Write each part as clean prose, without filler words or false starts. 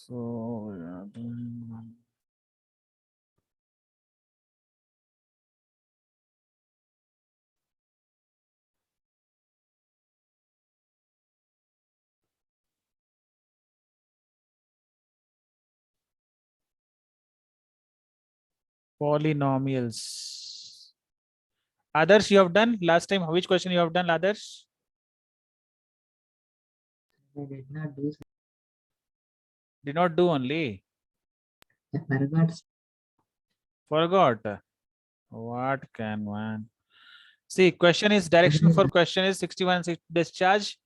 So we are doing one. Polynomials. Others you have done last time. Which question you have done, others? I did not do. Did not do only. I forgot. Forgot. What can one? See, question is direction for question is 61 discharge.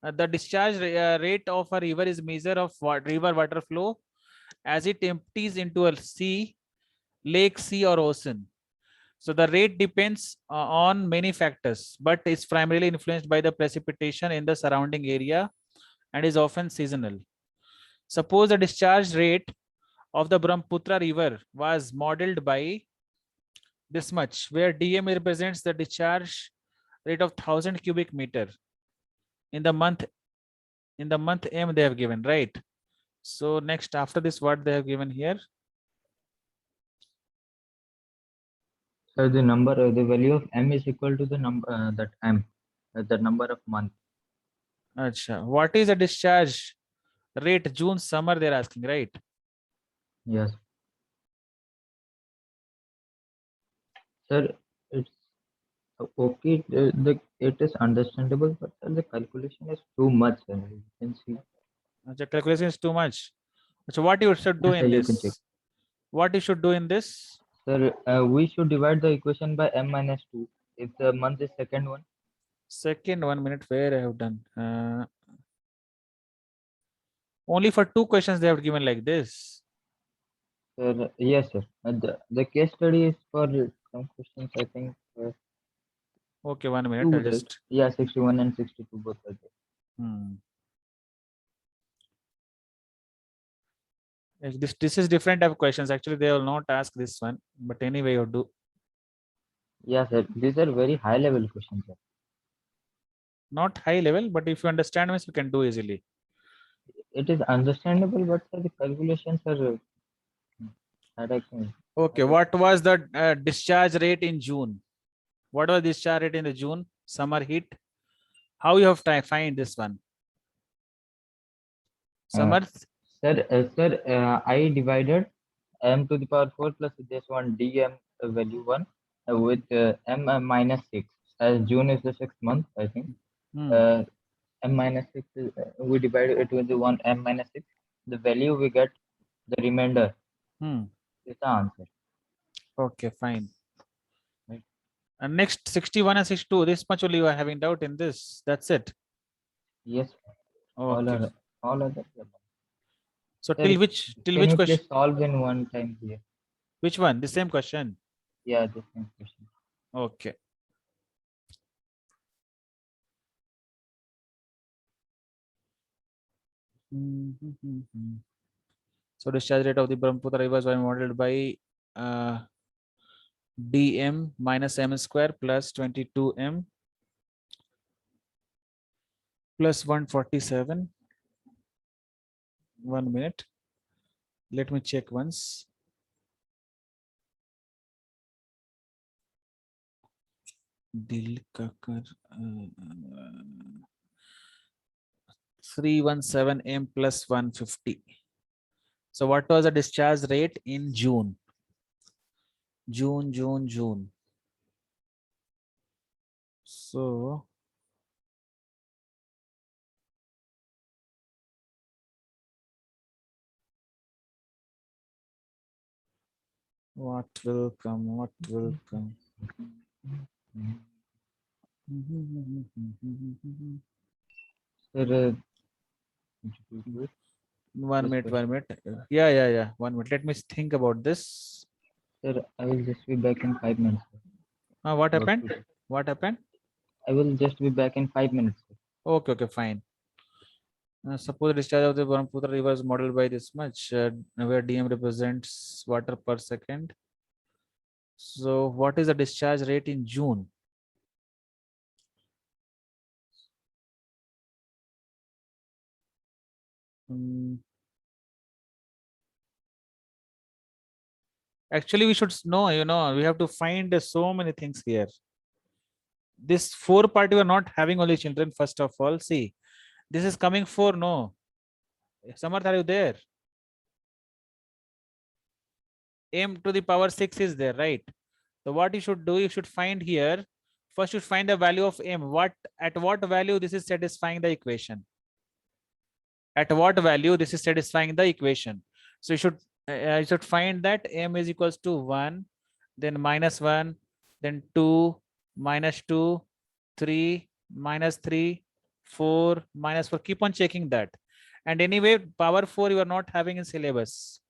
The discharge rate of a river is measure of river water flow as it empties into a sea, lake, sea, or ocean. So the rate depends on many factors, but is primarily influenced by the precipitation in the surrounding area and is often seasonal. Suppose the discharge rate of the Brahmaputra river was modeled by this much, where dm represents the discharge rate of 1000 cubic meter in the month m they have given, right? So next after this, what they have given here? So the number, the value of m is equal to the number that m, the number of month. Acha. What is the discharge rate June summer they're asking, right? Yes, sir. It's okay. It is understandable, but the calculation is too much. You can see. Acha, calculation is too much. So what you should do Yes, sir. in You can check. this? What you should do in this? Sir, we should divide the equation by m minus 2 if the month is second one. Second, 1 minute, where I have done. Only for two questions they have given like this. Sir, yes, sir. The case study is for some questions, I think. Okay, 1 minute. Two, I'll just. yeah, 61 and 62 both are there. Hmm. This is different type of questions. Actually, they will not ask this one, but anyway, you do. Yeah, sir. These are very high level questions, sir. Not high level, but if you understand means you can do easily. It is understandable, but sir, the calculations are headache. Okay, what was the discharge rate in June? What was discharge rate in the June summer heat? How you have to find this one? Uh, Summer. sir, I divided m to the power 4 plus this one dm value 1 with m minus 6. As June is the 6th month, I think. Hmm. Uh, m minus 6 is, we divide it with the 1 m minus 6. The value we get, the remainder Hmm. is the answer. Okay, fine. Right? And next 61 and 62. This much only you are having doubt in this. That's it. Yes, all Okay. are all other. So Sir, till can which you question? please solve in one time here? Which one? The same question. Yeah, the same question. Okay. So discharge rate of the Brahmaputra river was modeled by dm minus m square plus 22m plus 147. 1 minute. Let me check once. दिल का कर 317m plus 150. So what was the discharge rate in June? June. So what will come? What will come? Sir, 1 minute, question. 1 minute. Yeah. 1 minute. Let me think about this. Sir, I will just be back in 5 minutes. Sir. What Work happened? to do. What happened? I will just be back in 5 minutes. Sir. Okay, fine. Suppose the discharge of the Brahmaputra river is modeled by this much, where dm represents water per second. So what is the discharge rate in June? Actually, we should know, we have to find so many things here. This 4 part you are not having only children, first of all. See, this is coming 4, no. Samarth, are you there? M to the power 6 is there, right? So what you should do, you should find here, first you find the value of M. At what value this is satisfying the equation? At what value this is satisfying the equation? So you should find that M is equals to 1, then -1, then 2, -2, 3, -3, 4, -4. Keep on checking that. And anyway, power 4 you are not having in syllabus.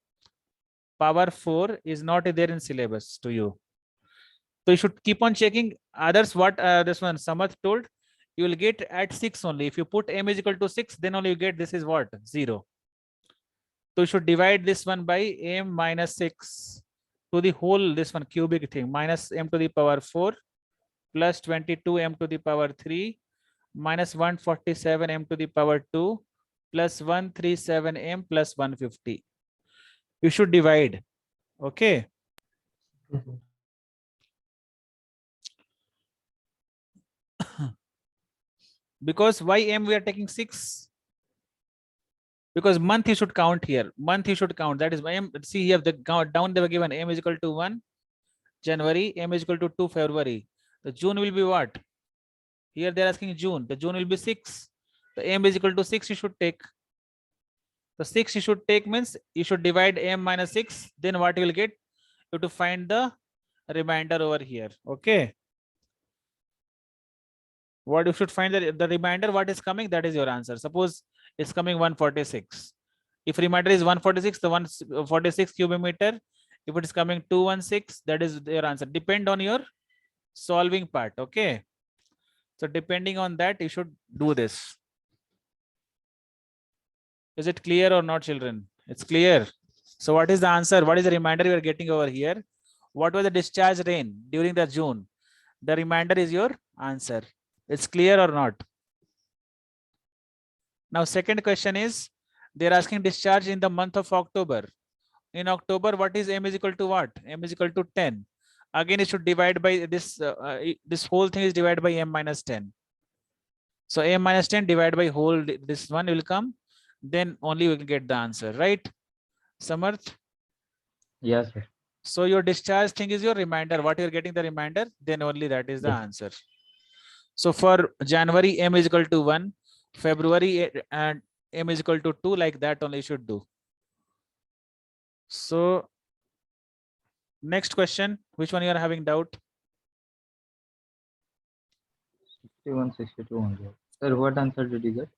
Power 4 is not there in syllabus to you. So you should keep on checking. Others, what this one Samath told, you will get at 6 only. If you put M is equal to 6, then only you get this is what? 0. So you should divide this one by M minus 6 to the whole, this one cubic thing, minus M to the power 4 plus 22 M to the power 3 minus 147 M to the power 2 plus 137 M plus 150. You should divide. Okay. Because why M we are taking 6? Because month you should count here. Month you should count. That is why M. See here, the down they were given M is equal to 1 January, M is equal to 2 February. The June will be what? Here they're asking June. The June will be 6. The M is equal to 6 you should take. The 6 you should take means you should divide M minus 6. Then what you will get? You have to find the remainder over here. Okay. What you should find the remainder, what is coming, that is your answer. Suppose it's coming 146. If remainder is 146, the 146 cubic meter. If it is coming 216, that is your answer. Depend on your solving part. Okay. So depending on that, you should do this. Is it clear or not, children? It's clear. So what is the answer? What is the remainder you are getting over here? What was the discharge rain during the June? The remainder is your answer. It's clear or not? Now, second question is, they're asking discharge in the month of October. In October, what is M is equal to what? M is equal to 10. Again, it should divide by this. This whole thing is divided by M minus 10. So M minus 10 divided by whole, this one will come. Then only we will get the answer, right? Samarth? Yes, sir. So your discharge thing is your remainder. What you're getting the remainder, then only that is the Yes. answer. So for January, M is equal to 1. February and M is equal to 2. Like that only you should do. So next question, which one you are having doubt? 61, 62 only. Sir, what answer did you get?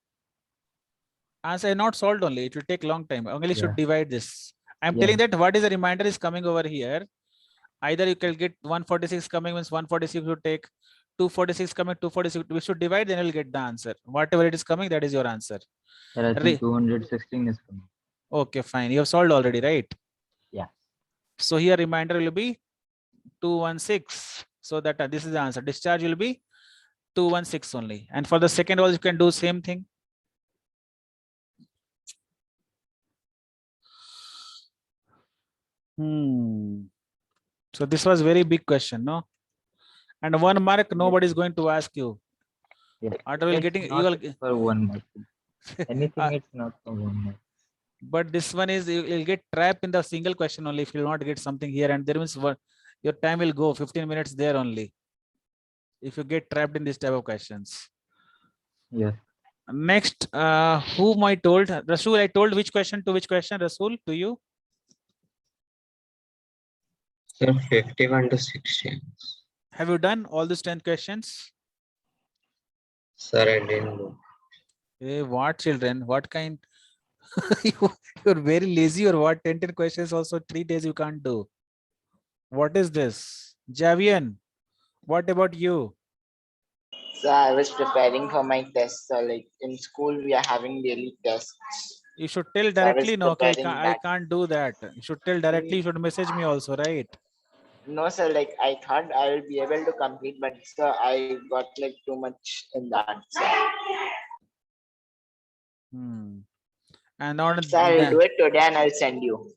Answer not solved only. It will take long time. Only should divide this. I'm telling that what is the remainder is coming over here. Either you can get 146 coming means 146 you take, 246 coming, 246. We should divide, then you'll get the answer. Whatever it is coming, that is your answer. Sir, I think 216 is coming. Okay, fine. You have solved already, right? Yeah. So here remainder will be 216. So that this is the answer. Discharge will be 216 only. And for the second one, you can do same thing. So this was very big question, no? And 1 mark, nobody is going to ask you. Yes. After will getting you will for 1 mark. Anything it's not for 1 mark. But this one is you'll get trapped in the single question only if you'll not get something here, and there means what your time will go 15 minutes there only. If you get trapped in this type of questions. Yes. Next, whom I told? Rasul, I told which question to which question, Rasul, to you? Sir, 51 to 60. Have you done all these 10 questions? Sir, I didn't know. Hey, what children? What kind? You're very lazy or what? 10 questions also 3 days you can't do. What is this? Javian, what about you? So I was preparing for my test. So like in school, we are having daily tests. You should tell directly, no, okay, preparing I can't do that. You should tell directly, you should message me also, right? No, sir, like I thought I will be able to complete, but sir, I got like too much in that. So. And on Sir, I'll do it today and I'll send you.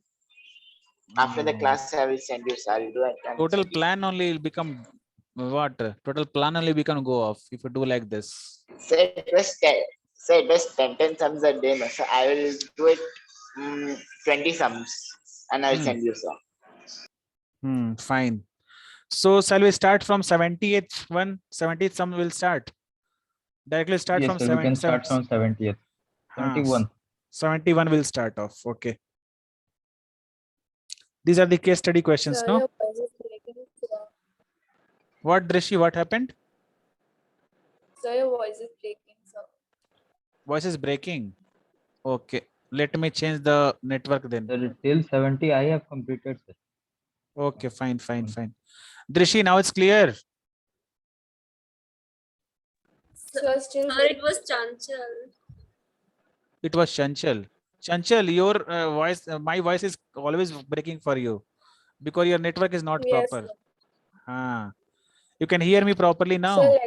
After the No. class, I will send you, sir. I'll do it. and Total send you. plan only will become what? Total plan only become go off if you do like this. Say just 10 sums a day, no, sir. I will do it 20 sums and I'll Hmm. send you, sir. Fine. So shall we start from 70th one? 70th sum will start. Directly start Yes, from sir, we can start from 70th. 71. 71 will start off. Okay. These are the case study questions, Sir, no? your voice is breaking, sir. What, Drishi, what happened? Sir, your voice is breaking, sir. Voice is breaking. Okay. Let me change the network then. Sir, till 70 I have completed, sir. Okay, fine. Drishi, now it's clear. Sir, still Sir, it was Chanchal. It was Chanchal. Chanchal, your voice, my voice is always breaking for you because your network is not yes, proper. sir. You can hear me properly Sir, now.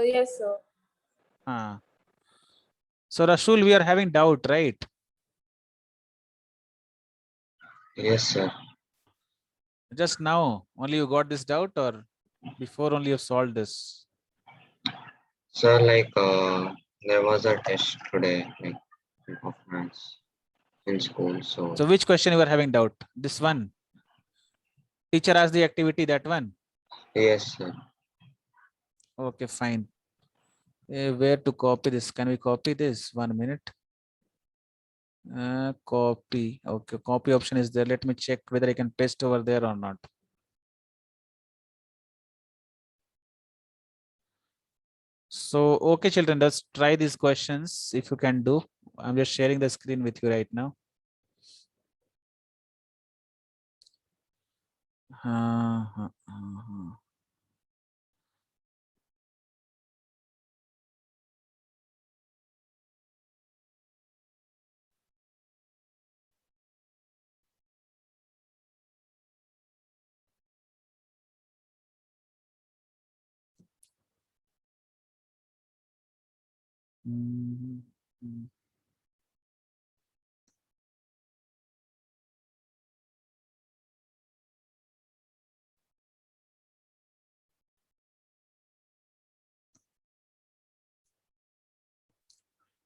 yes, sir. So Rasul, we are having doubt, right? Yes, sir. Just now only you got this doubt, or before only you solved this? Sir, like there was a test today, like of maths in school. So So which question you are having doubt? This one. Teacher asked the activity, that one. yes, sir. Okay, fine. Where to copy this? Can we copy this? 1 minute. Copy. Okay, copy option is there. Let me check whether I can paste over there or not. So, okay, children, let's try these questions if you can do. I'm just sharing the screen with you right now.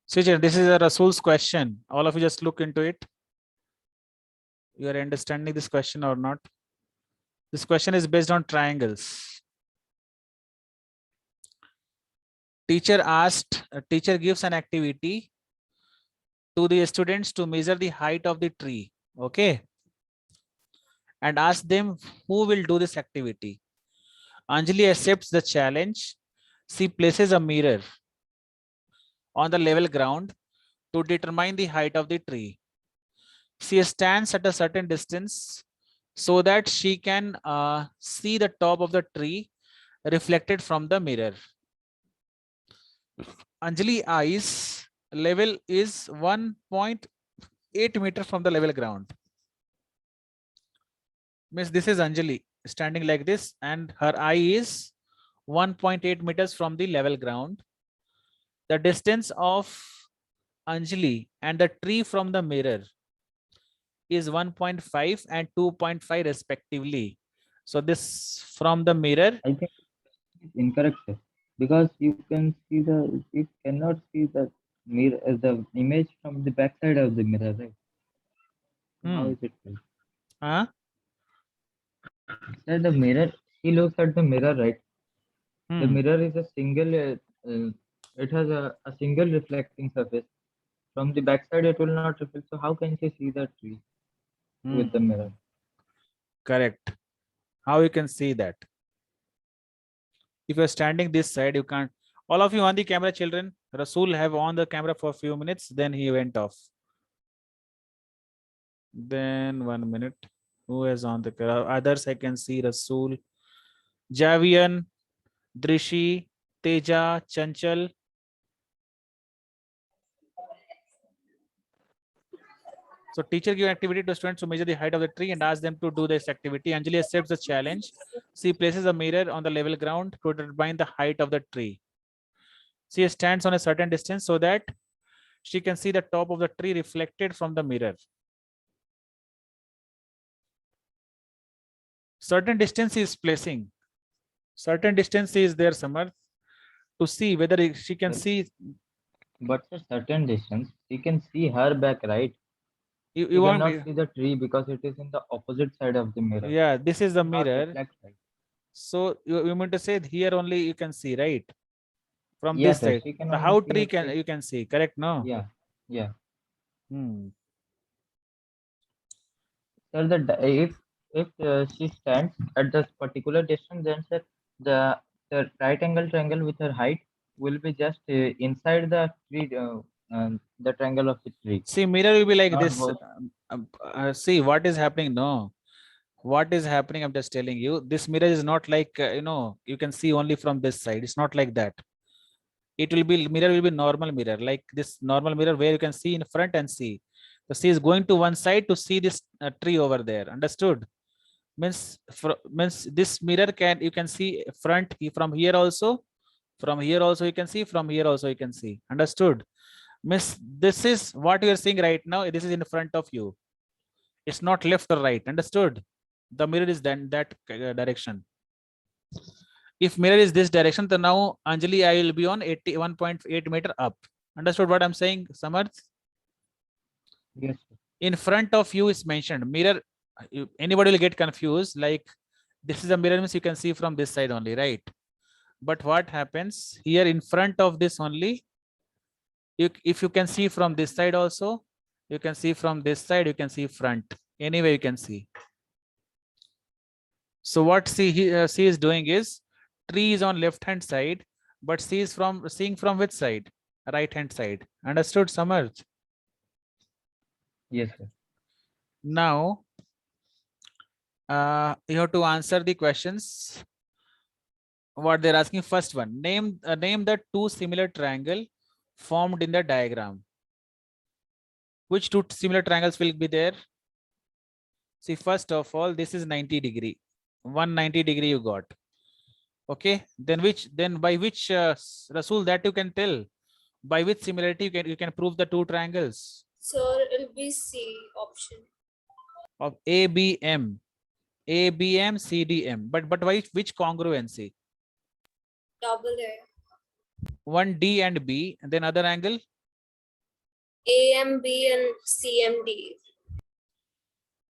See, children, this is a Rasul's question. All of you just look into it. You are understanding this question or not? This question is based on triangles. Teacher gives an activity to the students to measure the height of the tree. Okay. And ask them who will do this activity. Anjali accepts the challenge. She places a mirror on the level ground to determine the height of the tree. She stands at a certain distance so that she can see the top of the tree reflected from the mirror. Anjali eyes level is 1.8 meter from the level ground. Means this is Anjali standing like this and her eye is 1.8 meters from the level ground. The distance of Anjali and the tree from the mirror is 1.5 and 2.5 respectively. So this from the mirror. I think it's incorrect, sir. Because you cannot see the mirror, the image from the backside of the mirror, right? How is it? Huh? Sir, the mirror, he looks at the mirror, right? The mirror is a single, it has a single reflecting surface. From the backside, it will not reflect. So how can she see the tree with the mirror? Correct. How you can see that? If you're standing this side, you can't. All of you on the camera, children. Rasul have on the camera for a few minutes, then he went off. Then 1 minute. Who is on the camera? Others I can see Rasul, Javian, Drishi, Teja, Chanchal. So teacher give activity to students to measure the height of the tree and ask them to do this activity. Anjali accepts the challenge. She places a mirror on the level ground to determine the height of the tree. She stands on a certain distance so that she can see the top of the tree reflected from the mirror. certain distance is placing. Certain distance is there, Samarth, to see whether she can Sir, see. but a certain distance, you can see her back, right? You You want cannot me? see the tree because it is in the opposite side of the mirror. Yeah, this is the Not mirror. reflect, right? So you mean to say here only you can see, right? From Yes, this sir. side. She can The only how see tree her can face. you can see, correct? No. Yeah, yeah. Hmm. Sir, if she stands at this particular distance, then sir, the right angle triangle with her height will be just inside the tree, the triangle of the tree, See, mirror will be like not this. both. See what is happening. No, what is happening? I'm just telling you. This mirror is not like you can see only from this side. It's not like that. It will be mirror will be normal mirror, like this normal mirror where you can see in front and see. The sea is going to one side to see this tree over there. Understood? Means this mirror you can see front from here also. From here also you can see. From here also you can see. Understood? Miss, this is what you are seeing right now. This is in front of you. It's not left or right. Understood? The mirror is then that direction. If mirror is this direction, then now Anjali, I will be on 81.8 meter up. Understood what I'm saying, Samarth? Yes, sir. In front of you is mentioned. Mirror, anybody will get confused. Like this is a mirror means you can see from this side only, right? But what happens here in front of this only, if you can see from this side also, you can see from this side, you can see front. Anyway, you can see. So what C is doing is, tree is on left hand side, but C is seeing from which side? Right hand side. Understood, Samarth? Yes, sir. Now, you have to answer the questions. What they're asking. First one, name the two similar triangle formed in the diagram. Which two similar triangles will be there? See, first of all, this is 90 degree. 190 degree you got. Okay, then by which Rasul, that you can tell, by which similarity you can prove the two triangles Sir, it'll be C option. of ABM, CDM. But why which congruency? Double A. One D and B, and then other angle AMB and CMD.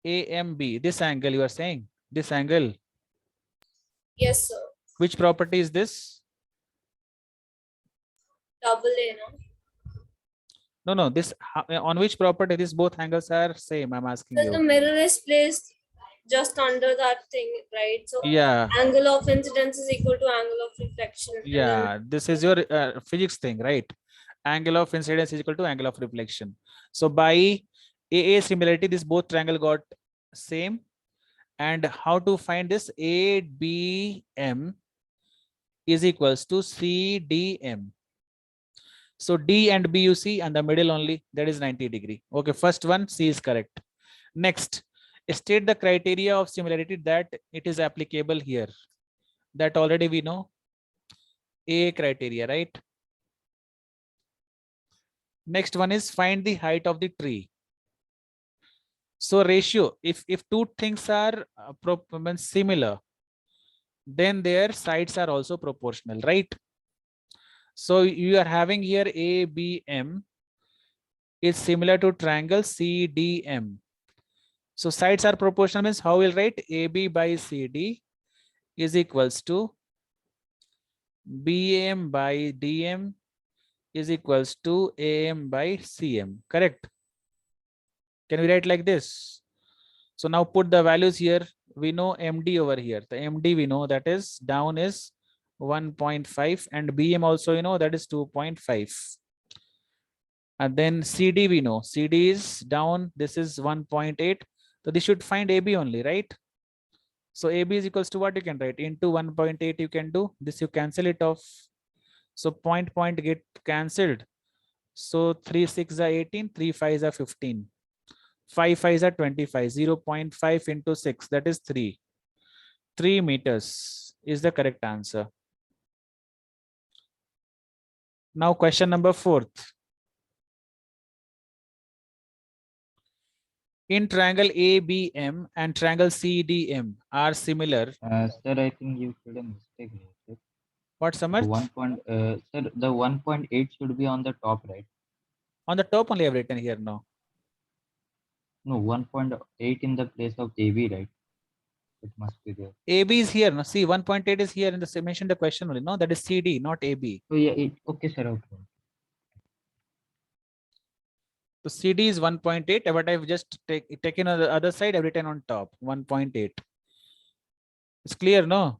AMB. This angle you are saying, this angle. Yes, sir. Which property is this? Double A, no? No, this on which property? These both angles are same. I'm asking So the you. mirror is placed just under that thing, right? So Yeah, angle of incidence is equal to angle of reflection. And then yeah. This is your physics thing, right? Angle of incidence is equal to angle of reflection. So by AA similarity, this both triangle got same. And how to find this? ABM is equals to CDM. So D and B you see, and the middle only, that is 90 degree. Okay, first one, C is correct. Next, state the criteria of similarity that it is applicable here. That already we know. A criteria, right? Next one is find the height of the tree. So ratio, if two things are similar, then their sides are also proportional, right? So you are having here ABM is similar to triangle CDM. So sides are proportional means how we'll write AB by CD is equals to BM by DM is equals to AM by CM, correct? Can we write like this? So now put the values here. We know MD over here. The MD we know that is down is 1.5 and BM also you know that is 2.5. And then CD we know CD is down. This is 1.8. So this should find AB only, right? So AB is equals to what you can write into 1.8 you can do. This you cancel it off. So point get cancelled. So 3 6 are 18, 3 5 are 15. 5 5 are 25. 0.5 into 6, that is 3. 3 meters is the correct answer. Now question number 4th. In triangle ABM and triangle CDM are similar. Sir, I think you should have mistake here, sir. What, The Samarth? sir, the 1.8 should be on the top, right? On the top only I've written here now. No, 1.8 in the place of AB, right? It must be there. AB is here. No, see, 1.8 is here in the mention the question only. No, that is CD, not AB. So yeah, okay, sir. Okay. So CD is 1.8, but I've just taken on the other side, I've written on top 1.8. It's clear, no?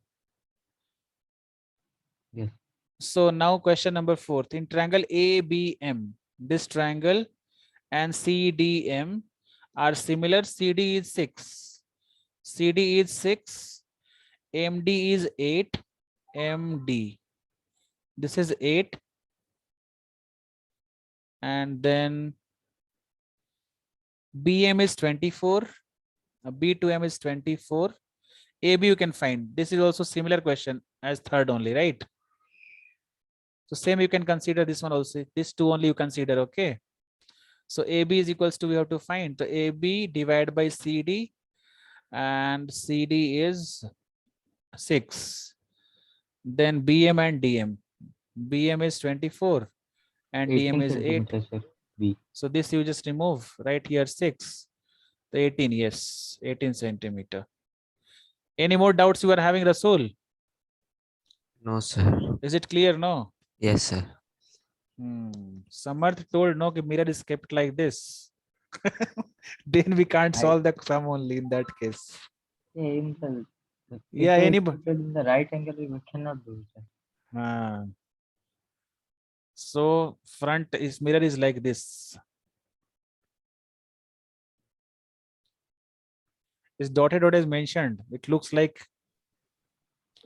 Yes. So now question number 4. In triangle ABM, this triangle and CDM are similar. CD is 6. CD is 6. MD is 8. MD. This is 8. And then BM is 24. B2M is 24. AB you can find. This is also similar question as third only, right? So same you can consider this one also. This two only you consider, okay? So AB is equals to, we have to find. So AB divided by CD, and CD is 6. Then BM and DM. BM is 24 and 18 DM is 8. centimeters, sir. B. So this you just remove right here 6. The 18, yes, 18 centimeter. Any more doubts you are having, Rasul? No, sir. Is it clear? No. Yes, sir. Samarth told no, mirror is kept like this. Then we can't solve the sum only in that case. Yeah, in the, Yeah, if anybody. it's in the right angle, we cannot do it, sir. So front is mirror is like this. This dotted dot is mentioned. It looks like.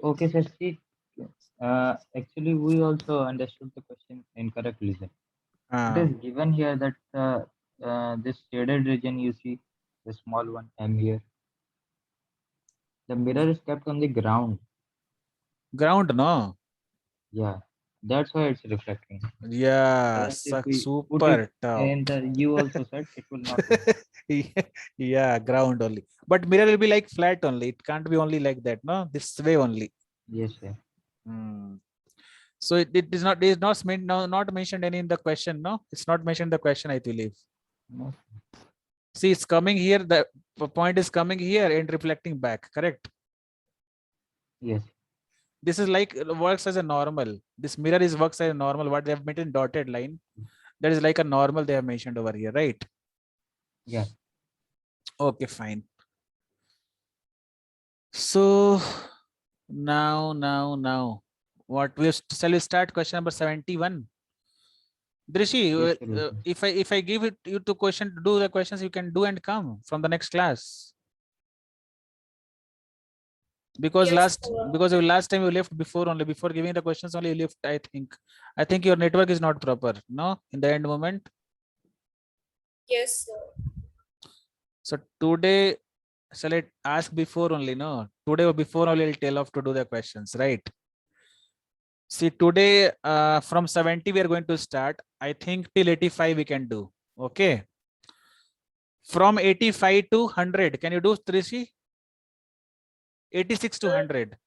Okay, sir. See, actually, we also understood the question incorrectly, sir. It is given here that this shaded region, you see the small one M here. The mirror is kept on the ground. Ground, no? Yeah, that's why it's reflecting. Yeah, Else if we put super it tough. and you also said it will not work. Yeah, ground only. But mirror will be like flat only. It can't be only like that, no? This way only. Yes, sir. So it is not not mentioned any in the question, no? It's not mentioned in the question, I believe. No. See, it's coming here. The point is coming here and reflecting back. Correct. Yes. This is like works as a normal. This mirror is works as a normal. What they have made in dotted line, that is like a normal they have mentioned over here, right? Yeah. Okay, fine. So now, what shall we start? Question number 71. Drishi, Yes, sir. if I give it you to question to do the questions, you can do and come from the next class. Because Yes, last time you left before giving the questions only you left. I think your network is not proper, no, in the end moment. yes, sir. So today, shall I ask before only? No, today or before only I'll tell off to do the questions, right? See, today from 70 we are going to start. I think till 85 we can do. Okay. From 85 to 100, can you do, Trishi? 86 to 100.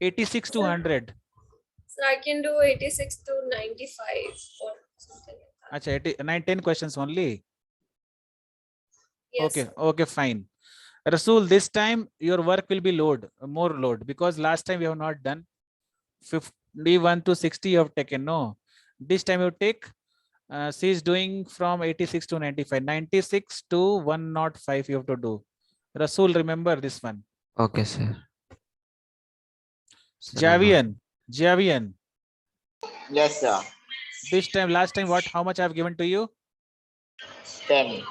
86 to 100. So I can do 86 to 95 or something like that. Acha, 10 questions only. Yes, Okay, sir. okay, fine. Rasul, this time your work will be more load, because last time we have not done 51 to 60 you have taken. No, this time you take, she is doing from 86 to 95, 96 to 105 you have to do. Rasul, remember this one. Okay, sir. Sir, I know. Javian, Yes, sir. this time, last time, how much I have given to you? 10.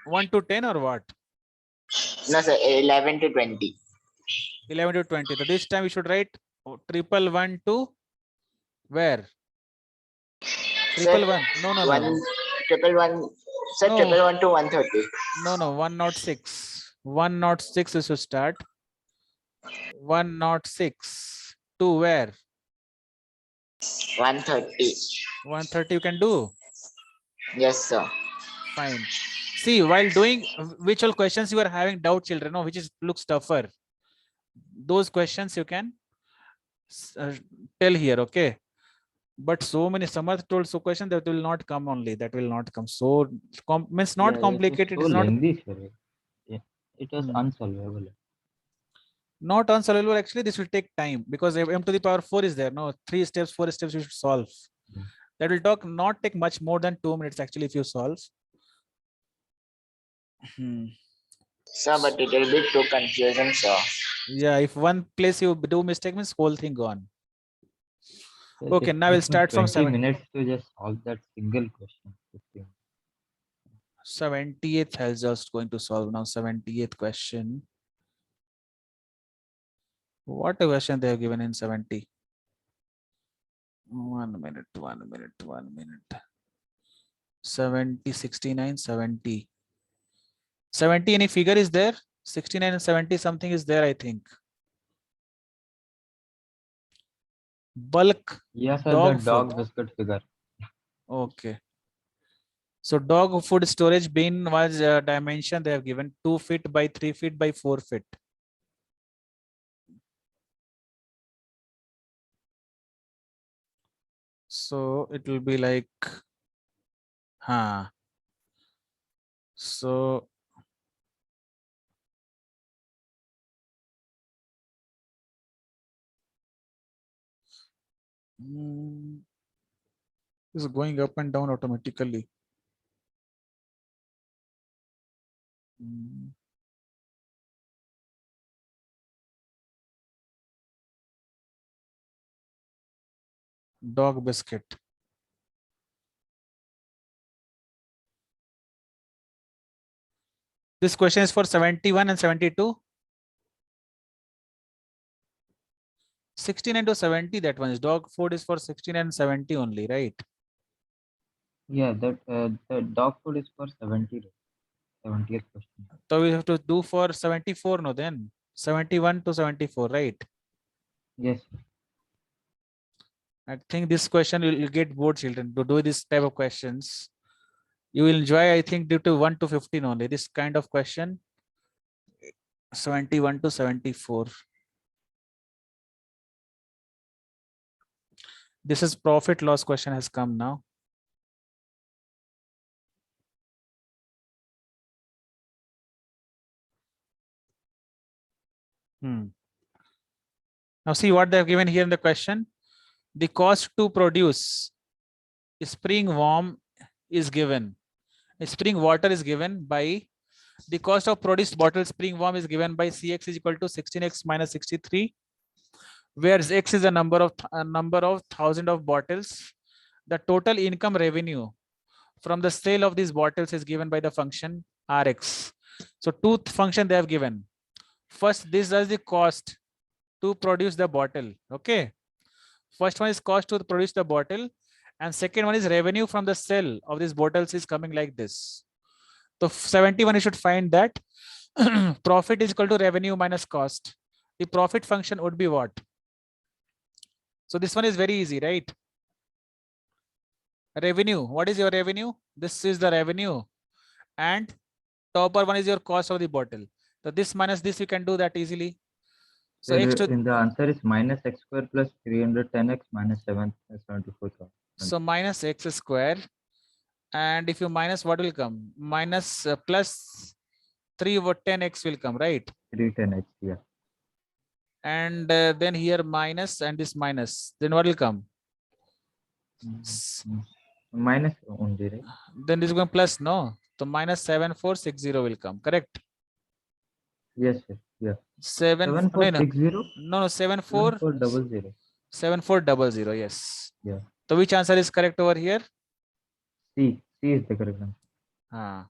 1 to 10 or what? No, sir. 11 to 20. 11 to 20. So this time we should write 111 to where? Sir, 111. No. 111. Sir, No. 111 to 130. No. 106. 106 is to start. 106 to where? 130. 130 you can do. Yes, sir. Fine. See, while doing which all questions you are having doubt, children, no, which is looks tougher. Those questions you can tell here, okay? But so many Samarth told so question that will not come only. That will not come. So means not Yeah, complicated. it was It's so not lengthy, sir. Yeah, it was Hmm. unsolvable. not unsolvable. Actually, this will take time because m to the power 4 is there. No, 3 steps, 4 steps you should solve. Hmm. That will not take much more than 2 minutes actually if you solve. Hmm. Sir, but it will be too confusing, sir. Yeah, if one place you do mistake means whole thing gone. Yes, Okay, it now we'll took me start from 20 minutes to just solve that single question. 15. 78th. I was just going to solve now 78th question. What a question they have given in 70. 1 minute, 1 minute, 1 minute. 70, 69, 70. 70, any figure is there? 69 and 70, something is there, I think. Bulk Yeah, sir, dog the food. dog biscuit figure. Okay. So dog food storage bin was dimension they have given 2 feet by 3 feet by 4 feet. So it will be like, so this is going up and down automatically. Dog biscuit. This question is for 71 and 72. 69 to 70, that one is dog food is for 69 and 70 only, right? Yeah, that the dog food is for 70. 70th question. So we have to do for 74 no then. 71 to 74, right? Yes, sir. I think this question will get bored, children, to do this type of questions. You will enjoy, I think, due to 1 to 15 only. This kind of question, 71 to 74. This is profit loss question has come now. Now see what they have given here in the question. The cost to produce spring warm is given. Spring water is given by the cost of produced bottle spring warm is given by Cx is equal to 16x minus 63, where x is a number of thousand of bottles. The total income revenue from the sale of these bottles is given by the function Rx. So two function they have given. First, this is the cost to produce the bottle. Okay. First one is cost to produce the bottle, and second one is revenue from the sale of these bottles is coming like this. So 71 you should find that profit is equal to revenue minus cost. The profit function would be what? So this one is very easy, right? Revenue. What is your revenue? This is the revenue, and topper one is your cost of the bottle. So this minus this you can do that easily. So Sir, x to in the answer is minus x square plus 310x minus 774,000. so minus x square, and if you minus what will come? Minus plus 3 over 10x will come, right? 310x, yeah. And then here minus and this minus, then what will come? Minus only, right? Then this is going plus, no? So minus 7460 will come, correct? Yes, sir. Yeah. 7460? 7460? No, 7400. 7400, yes. Yeah. So which answer is correct over here? C is the correct answer.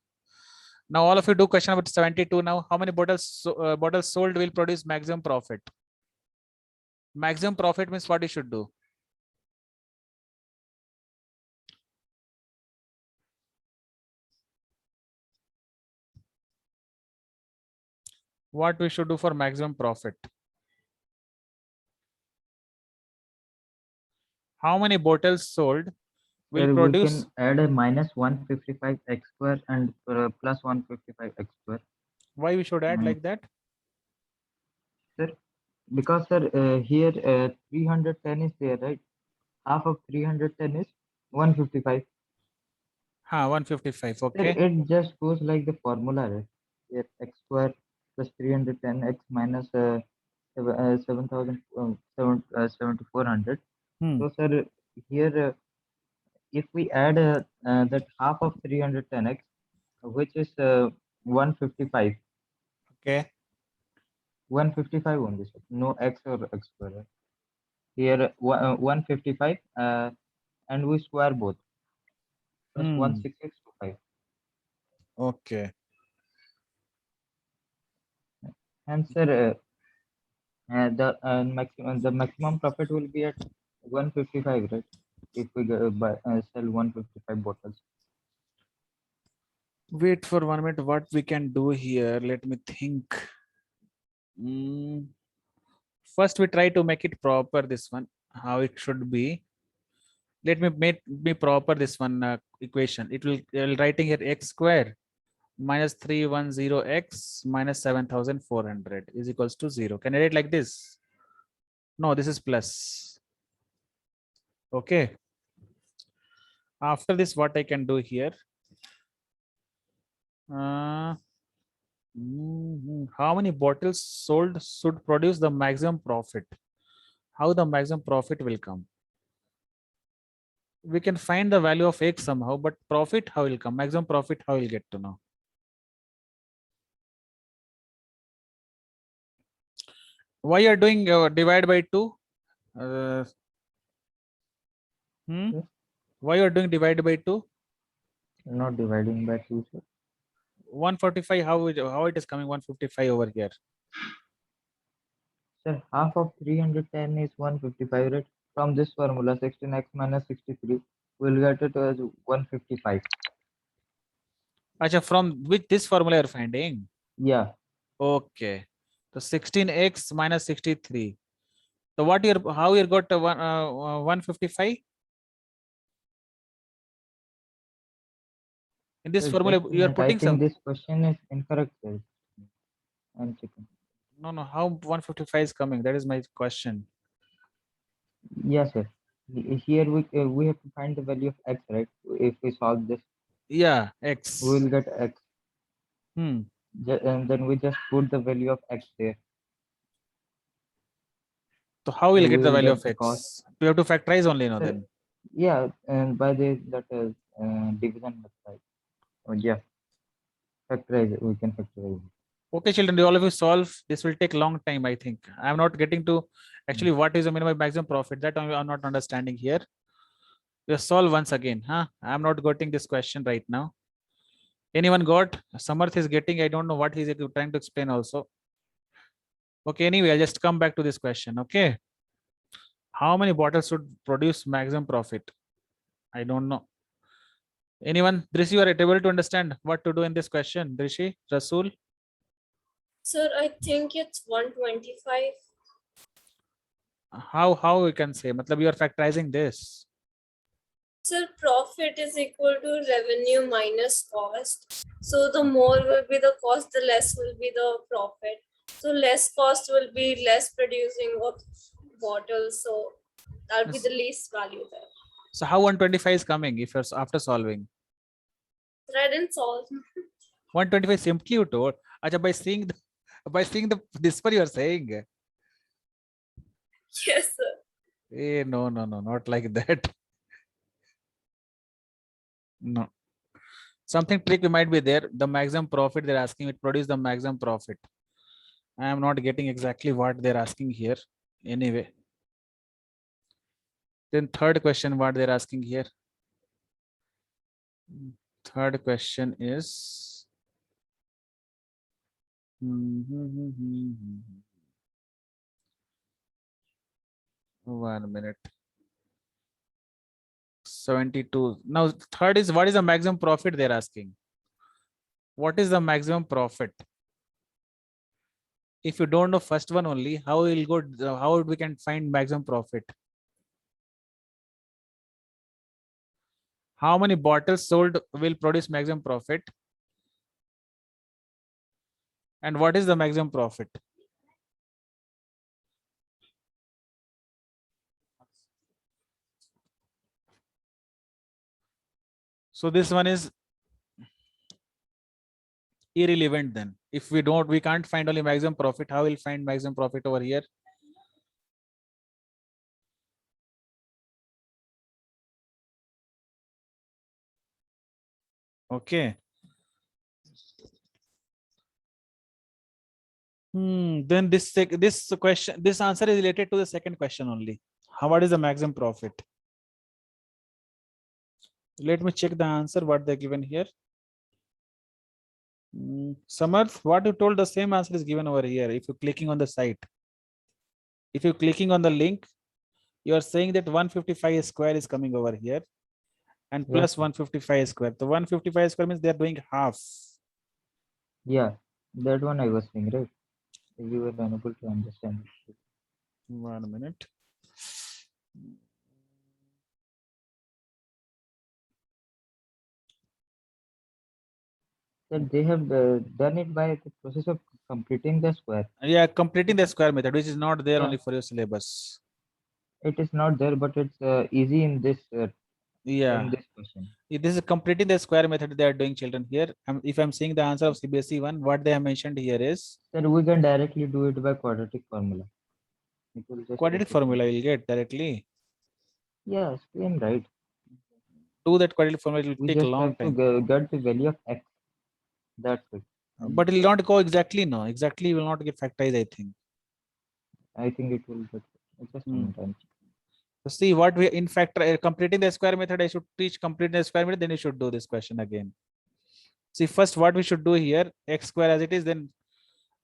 Now all of you do question about 72 now. How many bottles bottles sold will produce maximum profit? Maximum profit means what you should do? What we should do for maximum profit? How many bottles sold will Sir, we produce. can add a minus 155 x square and plus 155 x square. Why we should add Mm. like that? Sir, because sir, here 310 is there, right? Half of 310 is 155. 155. Sir, Okay. it just goes like the formula, right? Here, x square plus 310 x minus 7,400. Hmm. So, sir, here if we add that half of 310x, which is 155, Okay. 155 only, sir. No x or x square. Right? Here 155, and we square both. Plus Hmm. 16625. Okay. And sir, the maximum profit will be at 155, right? If we sell 155 bottles. Wait for 1 minute. What we can do here? Let me think. First, we try to make it proper. This one, how it should be. Let me make me proper this one equation. It will writing here x square minus 310x minus 7,400 is equals to 0. Can I write like this? No, this is plus. Okay. After this, what I can do here? How many bottles sold should produce the maximum profit? How the maximum profit will come? We can find the value of x somehow, but profit how will come? Maximum profit how will get to know? Why you are doing divide by 2? Yes. Why you are doing divide by 2? Not dividing by 2, sir. 145, how it is coming 155 over here? Sir, half of 310 is 155, right? From this formula, 16x minus 63, we'll get it as 155. Acha, from which this formula you are finding? Yeah. Okay. So 16x minus 63. So what you how you got 155? In this Sir, formula just a you are minute. I putting think some. this question is incorrect, sir. I'm checking. No, how 155 is coming? That is my question. Yes, sir. Here we have to find the value of x, right? If we solve this, Yeah, x. we will get x. Hmm. And then we just put the value of x there. So how will So you get we the will value get of the cost. x? We have to factorize only now Sir, then. yeah, and by that division method. Oh, yeah, factorize it. We can factorize it. Okay, children, do all of you solve? This will take long time, I think. I'm not getting to actually what is the minimum maximum profit. That I'm not understanding here. Just solve once again, huh? I'm not getting this question right now. Anyone got? Samarth is getting. I don't know what he's trying to explain also. Okay, anyway, I'll just come back to this question. Okay. How many bottles should produce maximum profit? I don't know. Anyone? Drishi, you are able to understand what to do in this question? Drishi, Rasul? Sir, I think it's 125. How we can say? Matlab, you are factorizing this. Sir, profit is equal to revenue minus cost. So the more will be the cost, the less will be the profit. So less cost will be less producing of bottles. So that'll be the least value there. So how 125 is coming if you're after solving? Sir, I didn't solve. 125 simply you told. Acha, by seeing the this one you are saying. Yes, sir. No, not like that. No. Something trick might be there. The maximum profit they're asking it produce the maximum profit. I am not getting exactly what they're asking here. Anyway. Then third question, what they're asking here. Third question is 1 minute. 72. Now third is what is the maximum profit they're asking? What is the maximum profit? If you don't know first one only, how will go? How we can find maximum profit? How many bottles sold will produce maximum profit? And what is the maximum profit? So this one is irrelevant then. If we can't find only maximum profit, how will find maximum profit over here? Okay. Then this question, this answer is related to the second question only. What is the maximum profit? Let me check the answer what they given here. Samarth, what you told, the same answer is given over here. If you're clicking on the site, if you're clicking on the link, you are saying that 155 square is coming over here and Yes, plus sir. 155 square. The 155 square means they are doing half. Yeah, that one I was saying, right? You were unable to understand. 1 minute. That they have done it by the process of completing the square. Yeah, completing the square method, which is not there Yeah. only for your syllabus. It is not there, but it's easy in this Yeah. question. This is completing the square method they are doing, children. Here, if I'm seeing the answer of CBSE one, what they have mentioned here is Sir, we can directly do it by quadratic formula. It will just quadratic take it. formula you'll get directly. Yeah, same, right? Do that quadratic formula, it will We take a just long have time. to get the value of x. That's it. But it will not go exactly, no. Exactly will not get factorized, I think. I think it will get just a minute. So see what we, in fact, completing the square method, I should teach completing the square method, then you should do this question again. See, first what we should do here, x square as it is, then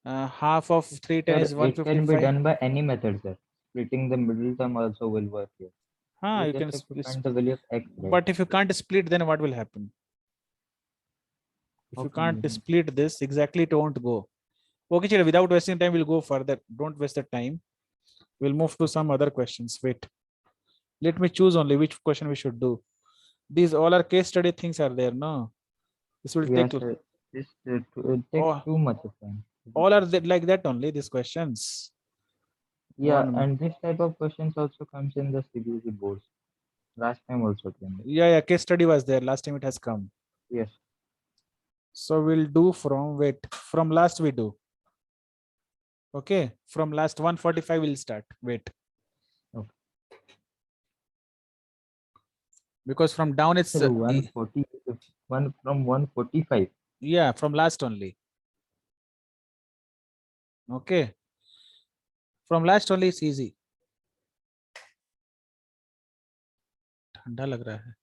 half of 310 Sir, is it can be 155. done by any method, sir. Splitting the middle term also will work here. You We can, just have to find the value of x, right? but if you can't split, then what will happen? If you Okay, can't maybe. split this, exactly it won't go. Okay, children, without wasting time, we'll go further. Don't waste the time. We'll move to some other questions. Wait. Let me choose only which question we should do. These all are case study things are there, no? This will Yes, take, sir. This takes oh, too much of time. all are like that only, these questions. Yeah, 1 minute. and this type of questions also comes in the CBSE boards. Last time also came. Yeah, case study was there. Last time it has come. Yes. So we'll do from last we do. Okay, from last 145 we'll start. Wait. Okay. Because from down it's Sir, 140, one from 145. yeah, from last only. Okay. From last only it's easy. ठंडा लग रहा है.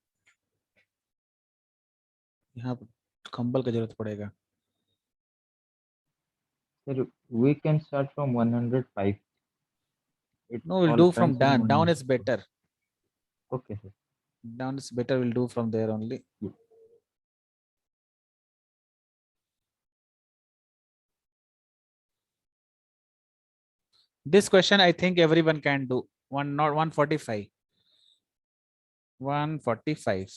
यहाँ कंबल का जरूरत पड़ेगा. Sir, we can start from 105. No, we'll all do from friends in down. Down 105. is better. Okay, sir. Down is better. We'll do from there only. Yeah. This question I think everyone can do. Not 145. 145.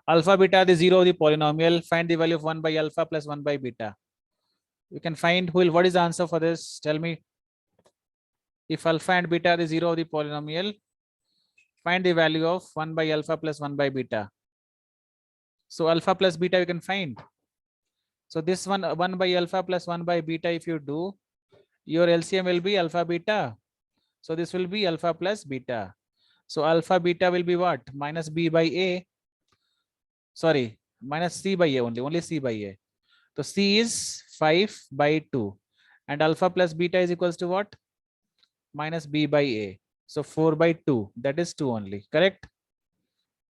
Alpha beta the zero of the polynomial. Find the value of 1 by alpha plus 1 by beta. You can find what is the answer for this? Tell me. If alpha and beta are the zero of the polynomial, find the value of 1 by alpha plus 1 by beta. So alpha plus beta you can find. So this one 1 by alpha plus 1 by beta, if you do, your LCM will be alpha beta. So this will be alpha plus beta. So alpha beta will be what? Minus b by a. Sorry, minus c by a only c by a. So c is 5 by 2. And alpha plus beta is equals to what? Minus b by a. So 4 by 2. That is 2 only. Correct?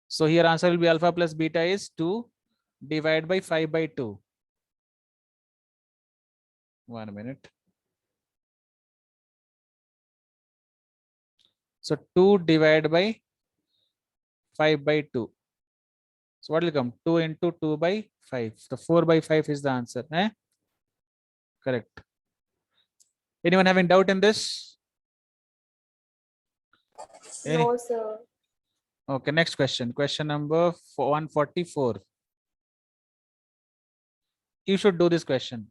So here answer will be alpha plus beta is 2 divided by 5 by 2. 1 minute. So 2 divided by 5 by 2. So what will come? 2 into 2 by 5. So 4 by 5 is the answer. Correct. Anyone having doubt in this? No, sir. Okay, next question. Question number 144. You should do this question.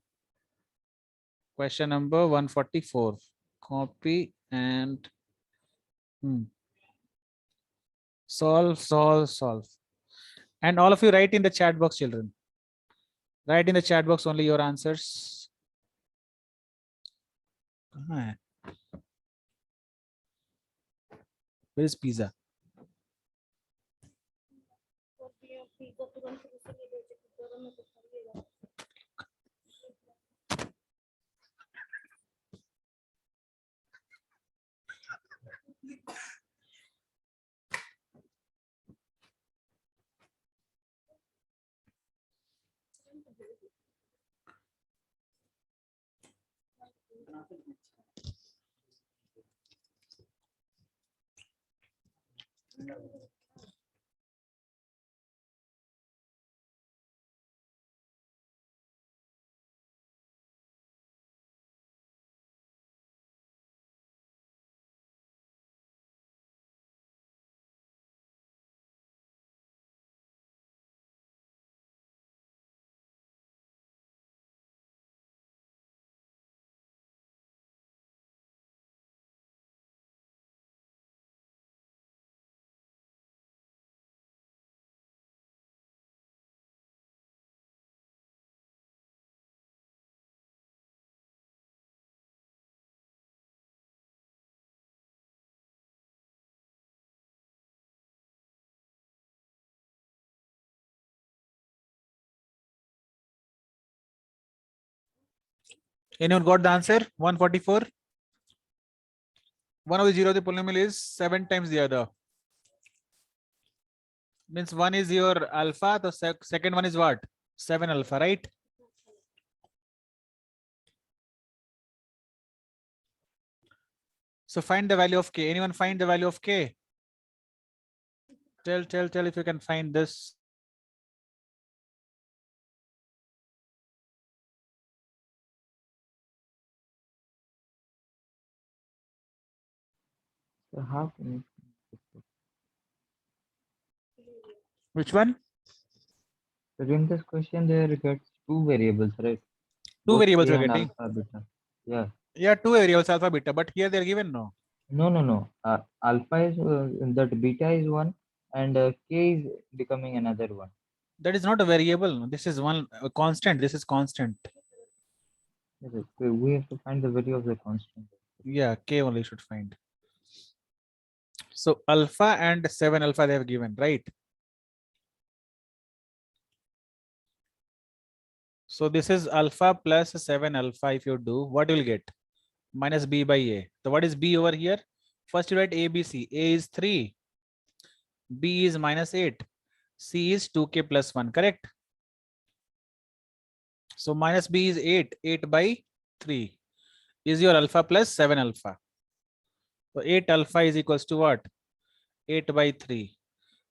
Question number 144. Copy and solve. And all of you write in the chat box, children. Write in the chat box only your answers. Where is pizza? Anyone got the answer? 144. One of the zero of the polynomial is 7 times the other. Means one is your alpha, the second one is what? 7 alpha, right? So find the value of k. Anyone find the value of k? Tell if you can find this. So how can you? Which one? So in this question, there gets two variables, right? Two Both variables A we're and getting. alpha, beta. Yeah. Yeah, two variables alpha beta, but here they're given no. No. Alpha is that beta is one, and k is becoming another one. That is not a variable. This is one constant. This is constant. Okay, so we have to find the value of the constant. Yeah, k only should find. So alpha and 7 alpha they have given, right? So this is alpha plus 7 alpha. If you do, what you will get? Minus b by a. So what is b over here? First you write a, b, c. A is 3. B is minus 8. C is 2k plus 1, correct? So minus b is 8. 8 by 3 is your alpha plus 7 alpha. So 8 alpha is equals to what? 8 by 3.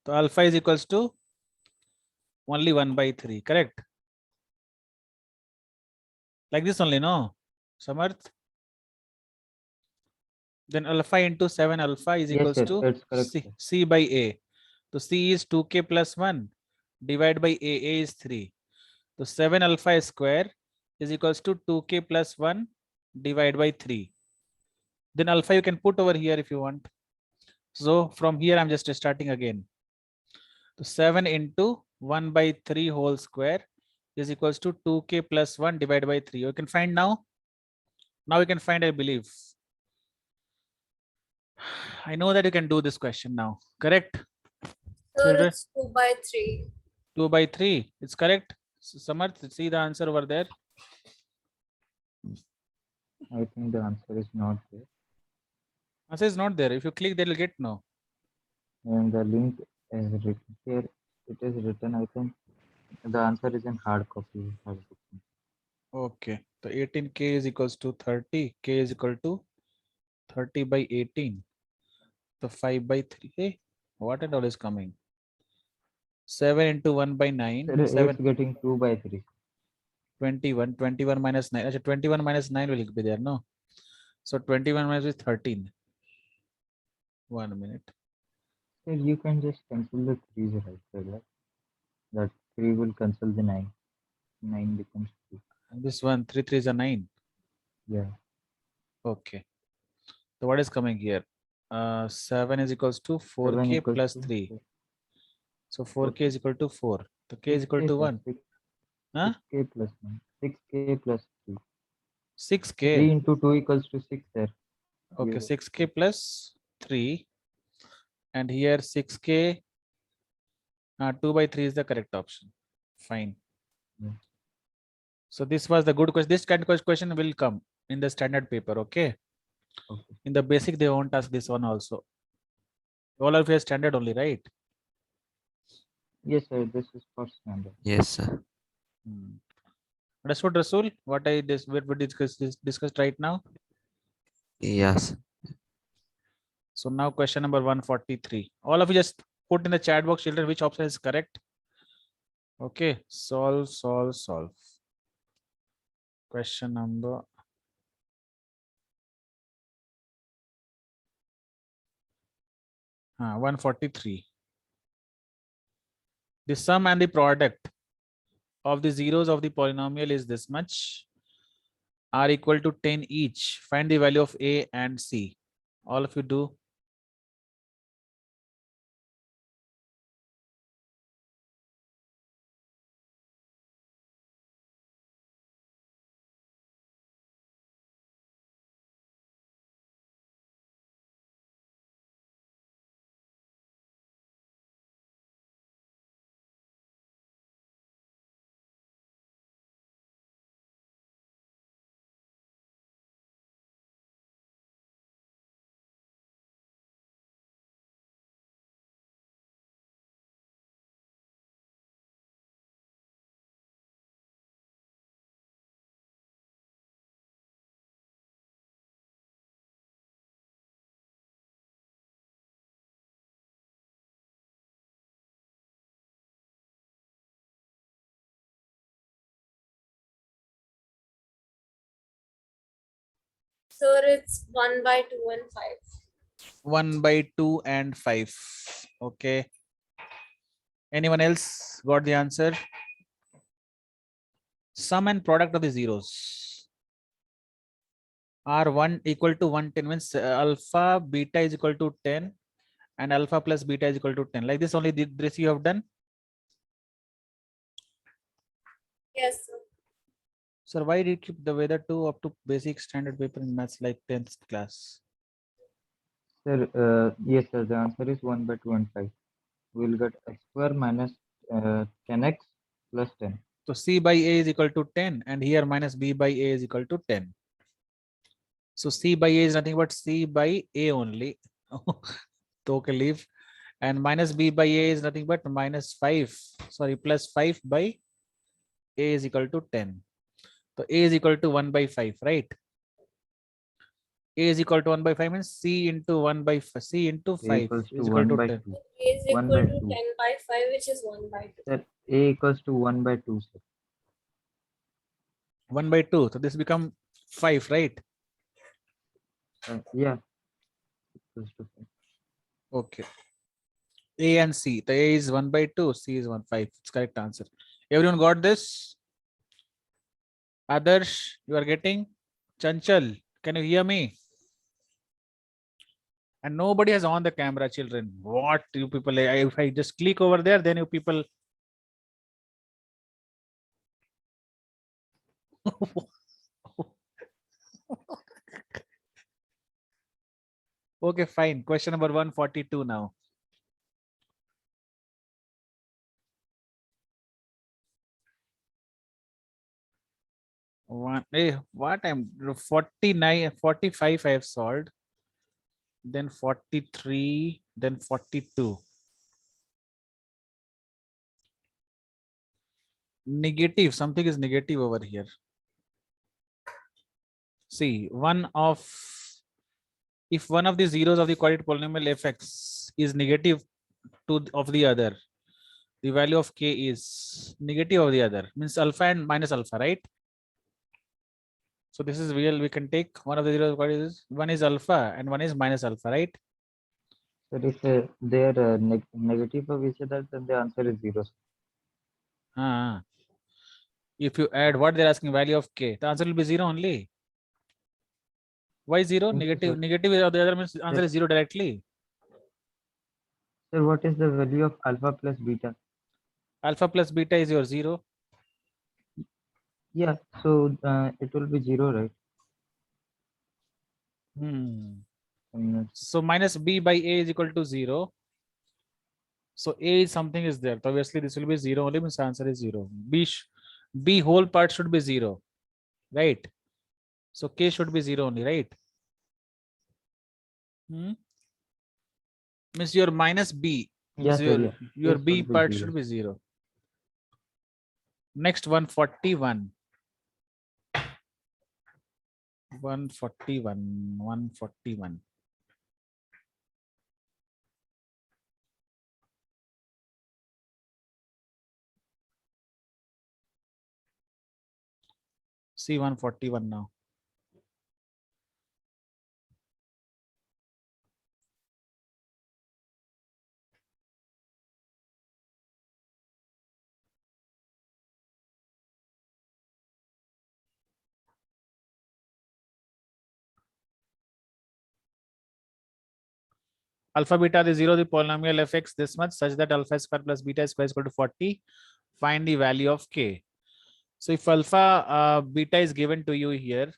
So alpha is equals to only 1 by 3, correct? Like this only, no? Samarth? Then alpha into 7 alpha is Yes, equals sir. to That's correct. Sir. C by A. So C is 2k plus 1 divided by A is 3. So 7 alpha square is equals to 2k plus 1 divided by 3. Then alpha you can put over here if you want. So from here I'm just starting again. So 7 into 1 by 3 whole square is equals to 2k plus 1 divided by 3. You can find now. Now you can find, I believe. I know that you can do this question now, correct? Sir, Children? it's 2 by 3. 2 by 3, it's correct. Samarth, see the answer over there. I think the answer is not there. Answer is not there. If you click, they will get no. And the link is written here. It is written, I think the answer is in hard copy. Okay. So 18k is equals to 30. K is equal to 30 by 18. So 5 by 3. Hey, what and all is coming? 7 into 1 by 9. Sir, 7. it's getting 2 by 3. 21. 21 minus 9. Actually, 21 minus 9 will be there, no? So 21 minus 13. 1 minute. Sir, you can just cancel the 3's right there, right? That 3 will cancel the 9. 9 becomes 2. This one, 3 3 is a 9. Yeah. Okay. So what is coming here? 7 is equals to 7 4k equals plus to 3. sir, So 4k is equal to 4. So k is equal 6k, to sir. 1. 6, Huh? 6k plus 9. 6k plus 3. 6k. 3 into 2 equals to 6, sir. Okay, You- 6k plus 3. And here 6k. 2 by 3 is the correct option. Fine. Yeah. So this was the good question. This kind of question will come in the standard paper. Okay. Okay. In the basic, they won't ask this one also. All of you are standard only, right? Yes, sir. This is for standard. Yes, sir. Hmm. Understood, Rasul? What we discussed right now. Yes. So now question number 143. All of you just put in the chat box, children, which option is correct. Okay, solve. Question number 143. The sum and the product of the zeros of the polynomial is this much, are equal to 10 each. Find the value of A and C. All of you do. Sir, it's 1 by 2 and 5. 1 by 2 and 5. Okay. Anyone else got the answer? Sum and product of the zeros are 1 equal to 110 means alpha beta is equal to 10 and alpha plus beta is equal to 10. Like this only this you have done. Yes, sir. Sir, why did you keep the weather 2 up to basic standard paper in maths like 10th class? Sir, yes, sir. The answer is 1 by 2 and 5. We'll get x square minus 10x plus 10. So C by A is equal to 10 and here minus B by A is equal to 10. So C by A is nothing but C by A only. So okay, leave. And minus B by A is nothing but minus 5. Sorry, plus 5 by A is equal to 10. So A is equal to 1 by 5, right? A is equal to 1 by 5 means C into 1 by C into A 5 equals to is equal 1 to by 10. 2. A is 1 equal by to 2. 10 by 5, which is 1 by 2. Sir, A equals to 1 by 2, sir. 1 by 2. So this become 5, right? Yeah. Equals to 5. Okay. A and C. The A is 1 by 2, C is 1 5. It's correct answer. Everyone got this? Others, you are getting? Chanchal, can you hear me? And nobody has on the camera, children. What you people? If I just click over there, then you people. Okay, fine. Question number 142 now. What I'm 49, 45 I have solved. Then 43, then 42. Negative, something is negative over here. See, if one of the zeros of the quadratic polynomial fx is negative of the other, the value of k is negative of the other, means alpha and minus alpha, right? So this is real. We can take one of the zeros. What is this? One is alpha and one is minus alpha, right? Sir, if they are negative of each other, then the answer is 0. Ah. If you add what they're asking, value of k, the answer will be 0 only. Why 0? Think so, Negative. sir. Negative is the other means answer is 0 directly. Sir, what is the value of alpha plus beta? Alpha plus beta is your 0. Yeah, so it will be 0, right? So minus b by a is equal to 0. So a is something is there. So obviously this will be 0 only, means answer is 0. B whole part should be 0, right? So k should be 0 only, right? Means your minus b. Yeah, So sir, yeah. your K b should be part 0. should be 0. Next 141. 141. See 141 now. Alpha beta is 0, the polynomial fx this much such that alpha square plus beta square is equal to 40. Find the value of k. So if alpha beta is given to you here,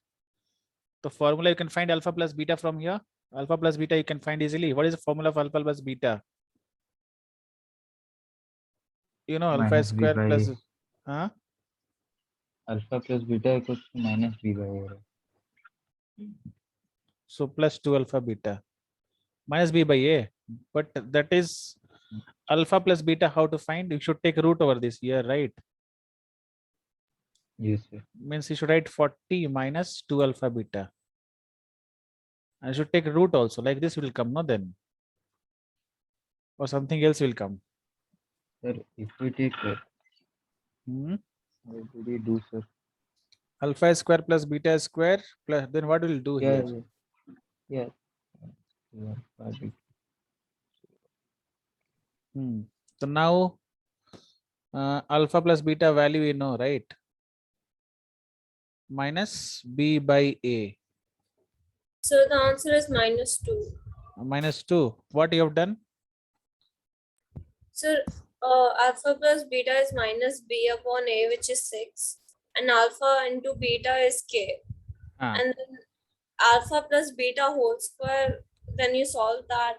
the formula you can find alpha plus beta from here. Alpha plus beta you can find easily. What is the formula of alpha plus beta? You know, alpha Minus b square by plus a. Alpha plus beta equals to minus b by a. so plus 2 alpha beta minus b by a. But that is alpha plus beta. How to find? You should take root over this here, right? Yes, sir. Means you should write 40 minus 2 alpha beta. I should take root also, like this will come, no then? Or something else will come. Sir, if we take Hmm? what did we do, sir? Alpha square plus beta square plus, then what will do Yeah, here? yeah. Yeah. So now alpha plus beta value we know, right? Minus b by a. So the answer is -2. Minus 2. What you have done? So alpha plus beta is minus b upon a, which is 6. And alpha into beta is k. Ah. And then alpha plus beta whole square, then you solve that.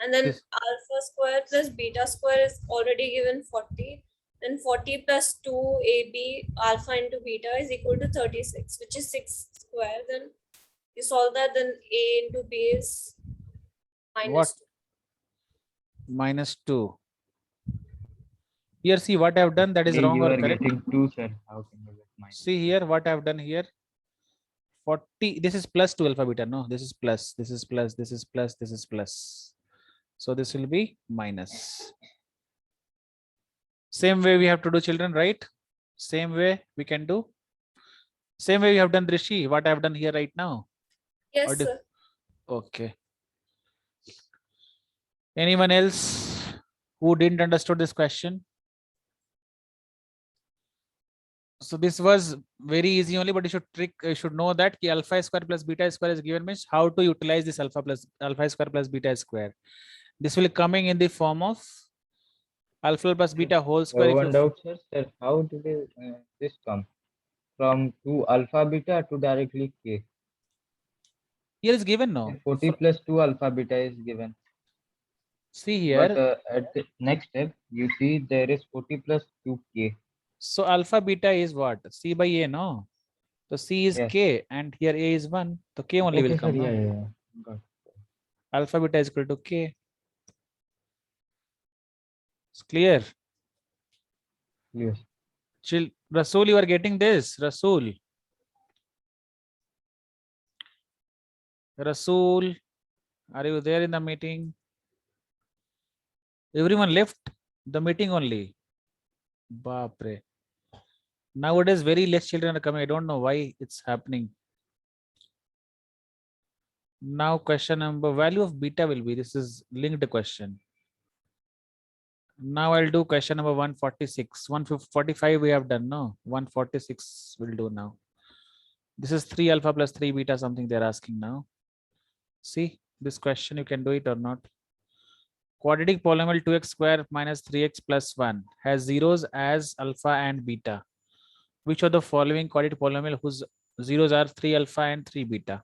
And then Yes. alpha square plus beta square is already given 40. Then 40 plus 2 ab alpha into beta is equal to 36, which is 6 square. Then you solve that, then a into b is What? -2. Minus 2. Here, see what I have done, that is wrong you or are correct? getting 2, sir. How can you get minus? See here what I have done here. 40, this is plus 2 alpha beta. No, this is plus, this is plus, this is plus, this is plus. So this will be minus. Same way we have to do, children, right? Same way we can do. Same way we have done, Rishi, what I have done here right now. Yes, Or sir. okay. Anyone else who didn't understood this question? So this was very easy only, but you should know that ki alpha square plus beta square is given, means how to utilize this alpha square plus beta square. This will coming in the form of alpha plus beta whole square. If One you doubt, sir. How did this come from 2 alpha beta to directly k? here is given no. 40 plus 2 alpha beta is given. See here. But at the next step, you see there is 40 plus 2k. So alpha beta is what? C by a, no? So C is Yes. k and here a is 1. So k only will Okay, come. sir. No? Yeah. Got it. Alpha beta is equal to k. It's clear. Yes. Chill. Rasool, you are getting this. Rasool. Rasool, are you there in the meeting? Everyone left the meeting only. Bapre. Nowadays, very less children are coming. I don't know why it's happening. Now question number, value of beta will be, this is linked question. Now I'll do question number 146. 145 we have done, no? 146 we'll do now. This is 3 alpha plus 3 beta, something they're asking now. See this question, you can do it or not. Quadratic polynomial 2x square minus 3x plus 1 has zeros as alpha and beta. Which of the following quadratic polynomial whose zeros are 3 alpha and 3 beta?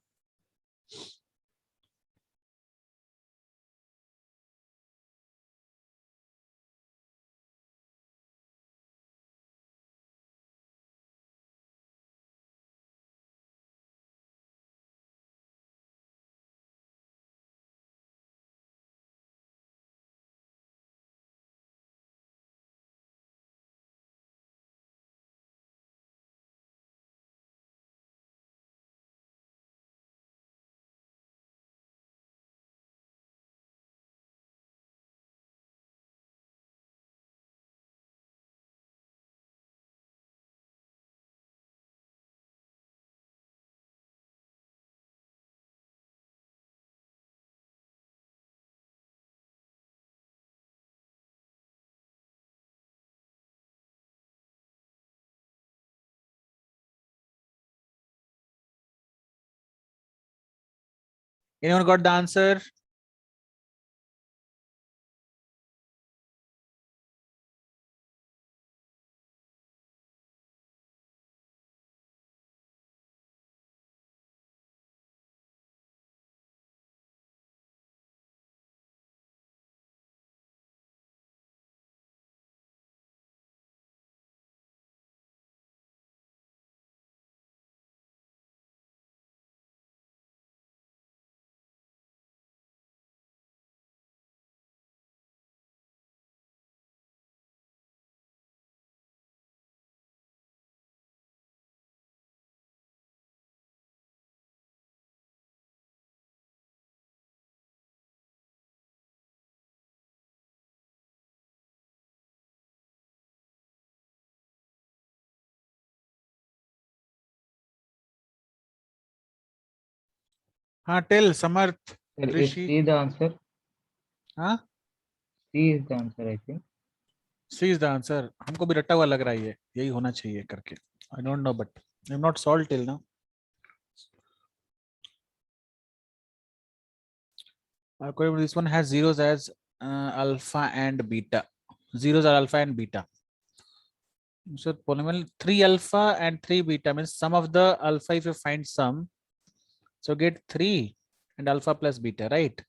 Anyone got the answer? Tell Samarth, Sir, is Rishi. C the answer? हाँ C is the answer, I think. C is the answer. हमको भी रट्टा हुआ लग रहा है ये, यही होना चाहिए करके. I don't know, but I'm not solved till now. This one has zeros as alpha and beta. Zeros are alpha and beta. So polynomial 3 alpha and 3 beta means sum of the alpha, if you find sum, so get 3 and alpha plus beta, right?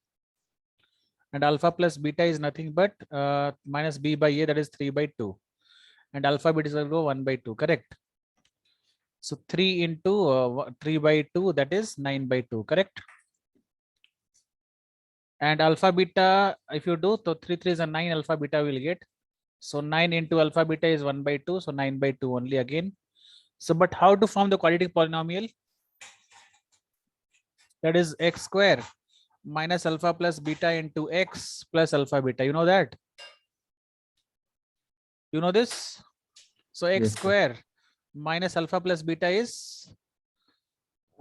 And alpha plus beta is nothing but minus b by a, that is 3 by 2. And alpha beta is going to go 1 by 2, correct? So 3 into 3 by 2, that is 9 by 2, correct? And alpha beta, if you do, so 3 is a 9, alpha beta will get. So 9 into alpha beta is 1 by 2, so 9 by 2 only again. So, but how to form the quadratic polynomial? That is x square minus alpha plus beta into x plus alpha beta. You know that? You know this? So x Yes, sir. square minus alpha plus beta is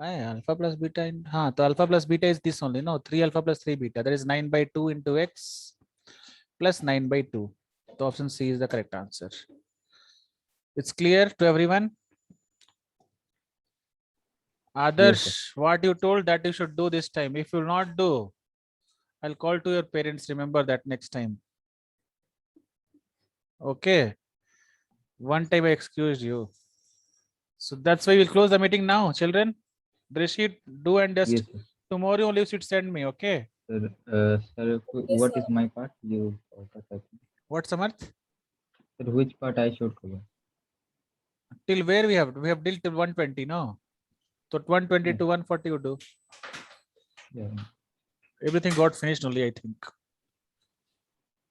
alpha plus beta in so alpha plus beta is this only, no, 3 alpha plus 3 beta, that is 9 by 2 into x plus 9 by 2. So option C is the correct answer. It's clear to everyone? Others, what you told that you should do this time. If you will not do, I'll call to your parents. Remember that next time. Okay. One time I excused you. So that's why we'll close the meeting now, children. Drishit, do and just Yes, sir. tomorrow only you should send me, okay? Sir, what is my part? You forgot, I think. What, Samarth? Sir, which part I should cover? Till where we have dealt till 120, no? So 120 to 140 you do. Yeah. Everything got finished only, I think.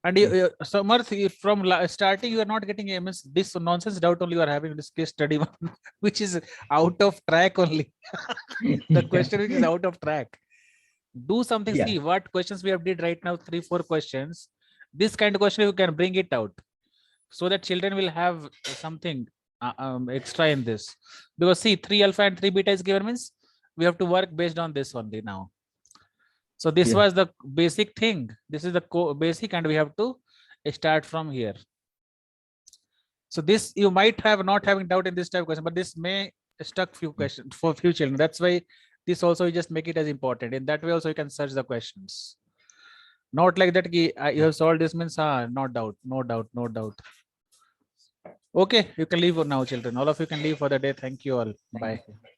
And Samarth, from starting, you are not getting this nonsense doubt only you are having this case study one, which is out of track only. The question which is out of track. Do something. Yeah. See what questions we have did right now, 3-4 questions. This kind of question you can bring it out so that children will have something extra in this. Because see, 3 alpha and 3 beta is given means we have to work based on this only now. So this Yeah. was the basic thing. This is the basic, and we have to start from here. So this you might have not having doubt in this type of question, but this may stuck few questions for few children. That's why this also you just make it as important. In that way also you can search the questions. Not like that you have solved this means no doubt, no doubt, no doubt. Okay, you can leave now, children. All of you can leave for the day. Thank you all. Thank Bye. you, sir.